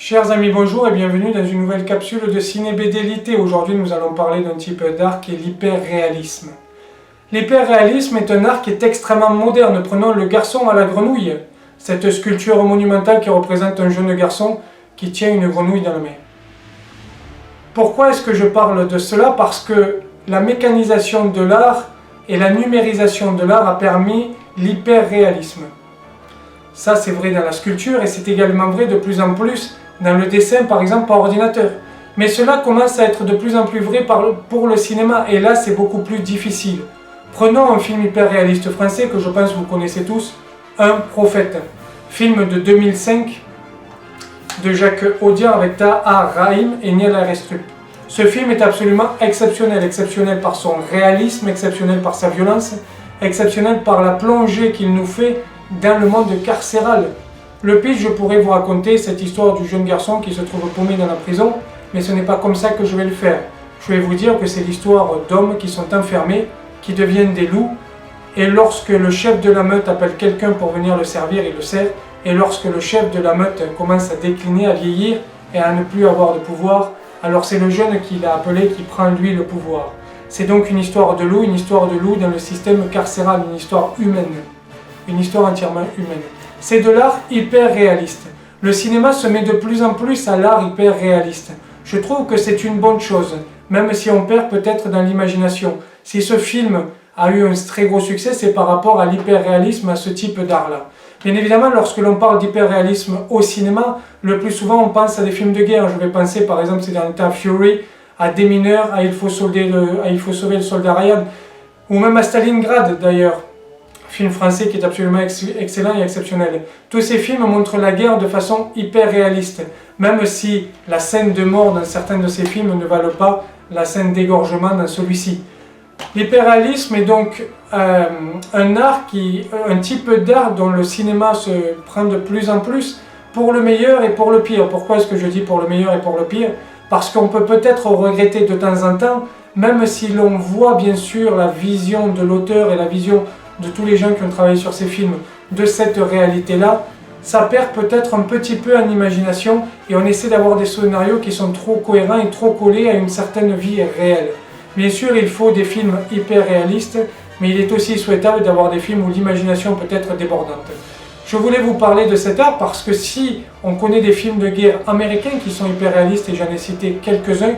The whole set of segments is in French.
Chers amis, bonjour et bienvenue dans une nouvelle capsule de Ciné BDLité. Aujourd'hui, nous allons parler d'un type d'art qui est l'hyperréalisme. L'hyperréalisme est un art qui est extrêmement moderne. Prenons le garçon à la grenouille, cette sculpture monumentale qui représente un jeune garçon qui tient une grenouille dans la main. Pourquoi est-ce que je parle de cela? Parce que la mécanisation de l'art et la numérisation de l'art a permis l'hyperréalisme. Ça, c'est vrai dans la sculpture et c'est également vrai de plus en plus dans le dessin, par exemple, par ordinateur. Mais cela commence à être de plus en plus vrai pour le cinéma, et là, c'est beaucoup plus difficile. Prenons un film hyper réaliste français que je pense que vous connaissez tous, Un prophète. Film de 2005 de Jacques Audiard avec Tahar Rahim et Niel Arestrup. Ce film est absolument exceptionnel, exceptionnel par son réalisme, exceptionnel par sa violence, exceptionnel par la plongée qu'il nous fait dans le monde carcéral. Le pitch, je pourrais vous raconter cette histoire du jeune garçon qui se trouve paumé dans la prison, mais ce n'est pas comme ça que je vais le faire. Je vais vous dire que c'est l'histoire d'hommes qui sont enfermés, qui deviennent des loups, et lorsque le chef de la meute appelle quelqu'un pour venir le servir, il le sert, et lorsque le chef de la meute commence à décliner, à vieillir, et à ne plus avoir de pouvoir, alors c'est le jeune qui l'a appelé qui prend lui le pouvoir. C'est donc une histoire de loup dans le système carcéral, une histoire humaine. Une histoire entièrement humaine. C'est de l'art hyper réaliste. Le cinéma se met de plus en plus à l'art hyper réaliste. Je trouve que c'est une bonne chose, même si on perd peut-être dans l'imagination. Si ce film a eu un très gros succès, c'est par rapport à l'hyper réalisme, à ce type d'art-là. Bien évidemment, lorsque l'on parle d'hyper réalisme au cinéma, le plus souvent on pense à des films de guerre. Je vais penser par exemple ces derniers temps Fury, à Démineur, à Il faut sauver le soldat Ryan, ou même à Stalingrad d'ailleurs. Film français qui est absolument excellent et exceptionnel. Tous ces films montrent la guerre de façon hyper réaliste, même si la scène de mort dans certains de ces films ne valent pas la scène d'égorgement dans celui-ci. L'hyperréalisme est donc un type d'art dont le cinéma se prend de plus en plus pour le meilleur et pour le pire. Pourquoi est-ce que je dis pour le meilleur et pour le pire? Parce qu'on peut peut-être regretter de temps en temps, même si l'on voit bien sûr la vision de l'auteur et la vision de tous les gens qui ont travaillé sur ces films, de cette réalité-là, ça perd peut-être un petit peu en imagination et on essaie d'avoir des scénarios qui sont trop cohérents et trop collés à une certaine vie réelle. Bien sûr, il faut des films hyper réalistes, mais il est aussi souhaitable d'avoir des films où l'imagination peut être débordante. Je voulais vous parler de cet art parce que si on connaît des films de guerre américains qui sont hyper réalistes, et j'en ai cité quelques-uns,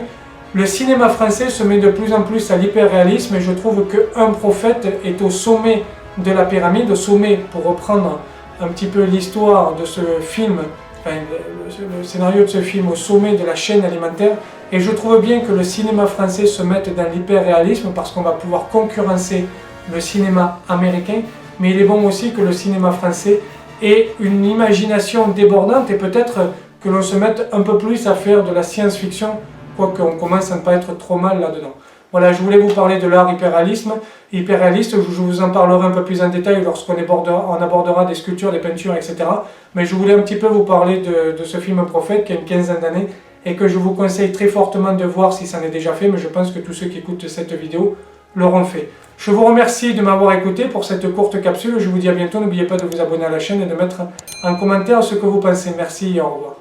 le cinéma français se met de plus en plus à l'hyperréalisme et je trouve que Un prophète est au sommet de la pyramide, au sommet, pour reprendre un petit peu l'histoire de ce film, enfin, le scénario de ce film, au sommet de la chaîne alimentaire. Et je trouve bien que le cinéma français se mette dans l'hyperréalisme parce qu'on va pouvoir concurrencer le cinéma américain, mais il est bon aussi que le cinéma français ait une imagination débordante et peut-être que l'on se mette un peu plus à faire de la science-fiction, quoique on commence à ne pas être trop mal là-dedans. Voilà, je voulais vous parler de l'art hyperréaliste, je vous en parlerai un peu plus en détail lorsqu'on abordera des sculptures, des peintures, etc. Mais je voulais un petit peu vous parler de ce film Prophète qui a une quinzaine d'années et que je vous conseille très fortement de voir si ça n'est déjà fait, mais je pense que tous ceux qui écoutent cette vidéo l'auront fait. Je vous remercie de m'avoir écouté pour cette courte capsule, je vous dis à bientôt, n'oubliez pas de vous abonner à la chaîne et de mettre en commentaire ce que vous pensez. Merci et au revoir.